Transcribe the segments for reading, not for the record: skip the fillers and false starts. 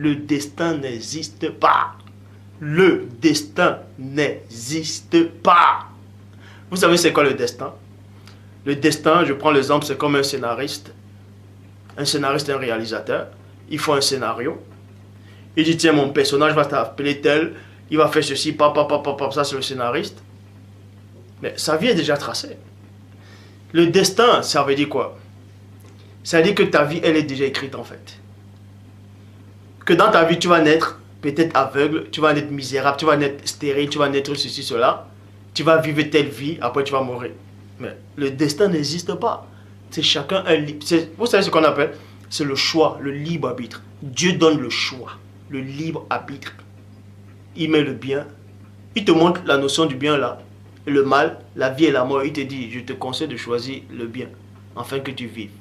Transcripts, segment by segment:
Le destin n'existe pas. Le destin n'existe pas. Vous savez c'est quoi le destin? Le destin, je prends l'exemple, c'est comme un scénariste. Un scénariste, un réalisateur. Il faut un scénario. Il dit, tiens, mon personnage va t'appeler tel, il va faire ceci, ça c'est le scénariste. Mais sa vie est déjà tracée. Le destin, ça veut dire quoi? Ça veut dire que ta vie, elle est déjà écrite en fait. Que dans ta vie, tu vas naître peut-être aveugle, tu vas naître misérable, tu vas naître stérile, tu vas naître ceci, cela. Tu vas vivre telle vie, après tu vas mourir. Mais le destin n'existe pas. C'est chacun un libre. Vous savez ce qu'on appelle? C'est le choix, le libre arbitre. Dieu donne le choix, le libre arbitre. Il met le bien. Il te montre la notion du bien là. Le mal, la vie et la mort. Il te dit, je te conseille de choisir le bien, afin que tu vives.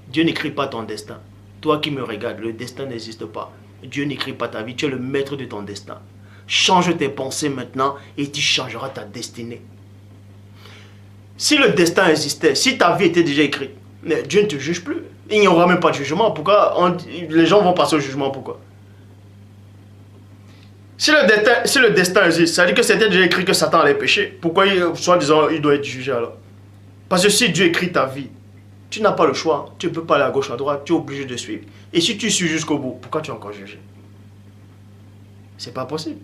Dieu n'écrit pas ton destin. Toi qui me regardes, le destin n'existe pas. Dieu n'écrit pas ta vie. Tu es le maître de ton destin. Change tes pensées maintenant et tu changeras ta destinée. Si le destin existait, si ta vie était déjà écrite, Dieu ne te juge plus. Il n'y aura même pas de jugement. Pourquoi les gens vont passer au jugement? Pourquoi? Si le destin existe, ça veut dire que c'était déjà écrit que Satan allait pécher. Pourquoi, soi-disant, il doit être jugé alors? Parce que si Dieu écrit ta vie, tu n'as pas le choix. Tu ne peux pas aller à gauche, à droite. Tu es obligé de suivre. Et si tu suis jusqu'au bout, pourquoi tu es encore jugé? C'est pas possible.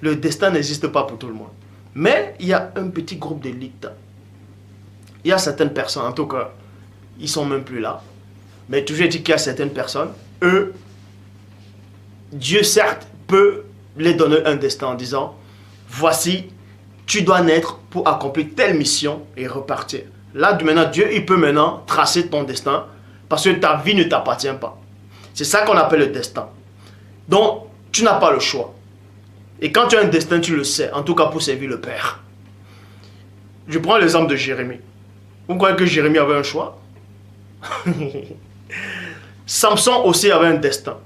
Le destin n'existe pas pour tout le monde. Mais il y a un petit groupe d'élite. Il y a certaines personnes, en tout cas, ils ne sont même plus là. Mais toujours dit qu'il y a certaines personnes, eux, Dieu certes peut les donner un destin en disant, voici, tu dois naître pour accomplir telle mission et repartir. Là, maintenant, Dieu, il peut maintenant tracer ton destin parce que ta vie ne t'appartient pas. C'est ça qu'on appelle le destin. Donc, tu n'as pas le choix. Et quand tu as un destin, tu le sais, en tout cas pour servir le Père. Je prends l'exemple de Jérémie. Vous croyez que Jérémie avait un choix? Samson aussi avait un destin.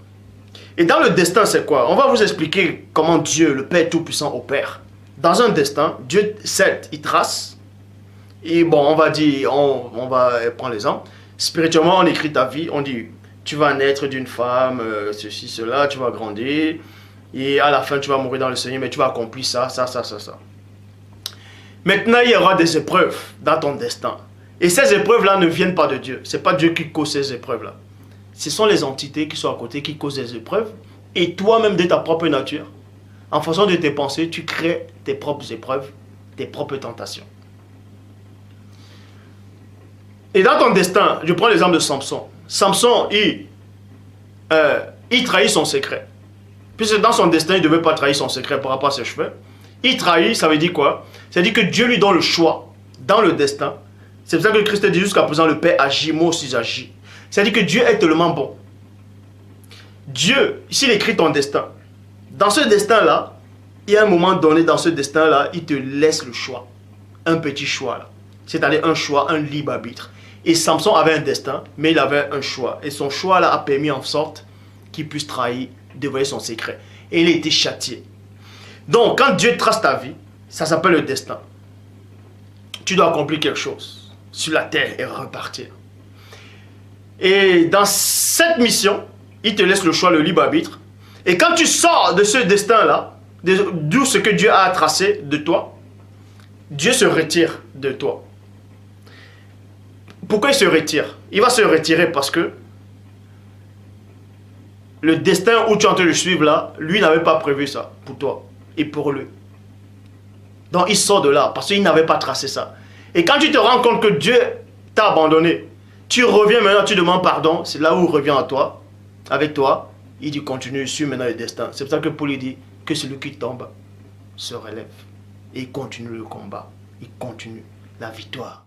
Et dans le destin, c'est quoi? On va vous expliquer comment Dieu, le Père Tout-Puissant, opère. Dans un destin, Dieu, certes, il trace. Et bon, on va dire, on va prendre l'exemple. Spirituellement, on écrit ta vie, on dit, tu vas naître d'une femme, ceci, cela, tu vas grandir. Et à la fin, tu vas mourir dans le Seigneur, mais tu vas accomplir ça. Maintenant, il y aura des épreuves dans ton destin. Et ces épreuves-là ne viennent pas de Dieu. Ce n'est pas Dieu qui cause ces épreuves-là. Ce sont les entités qui sont à côté qui causent les épreuves. Et toi-même, de ta propre nature, en fonction de tes pensées, tu crées tes propres épreuves, tes propres tentations. Et dans ton destin, je prends l'exemple de Samson. Samson, il trahit son secret. Puisque dans son destin, il ne devait pas trahir son secret par rapport à ses cheveux. Il trahit, ça veut dire quoi? Ça veut dire que Dieu lui donne le choix dans le destin. C'est pour ça que Christ dit jusqu'à présent, le Père agit, moi aussi j'agis. C'est-à-dire que Dieu est tellement bon. Dieu, s'il écrit ton destin, dans ce destin-là, il y a un moment donné, dans ce destin-là, il te laisse le choix. Un petit choix là. C'est-à-dire un choix, un libre arbitre. Et Samson avait un destin, mais il avait un choix. Et son choix là a permis en sorte qu'il puisse trahir, dévoiler son secret. Et il a été châtié. Donc, quand Dieu trace ta vie, ça s'appelle le destin. Tu dois accomplir quelque chose sur la terre et repartir. Et dans cette mission, il te laisse le choix, le libre arbitre. Et quand tu sors de ce destin-là, d'où ce que Dieu a tracé de toi, Dieu se retire de toi. Pourquoi il se retire? Il va se retirer parce que le destin où tu es en train de suivre là, lui n'avait pas prévu ça pour toi et pour lui. Donc il sort de là parce qu'il n'avait pas tracé ça. Et quand tu te rends compte que Dieu t'a abandonné, tu reviens maintenant, tu demandes pardon, c'est là où il revient à toi, avec toi, il dit continue, suis maintenant le destin. C'est pour ça que Paul dit que celui qui tombe se relève et il continue le combat, il continue la victoire.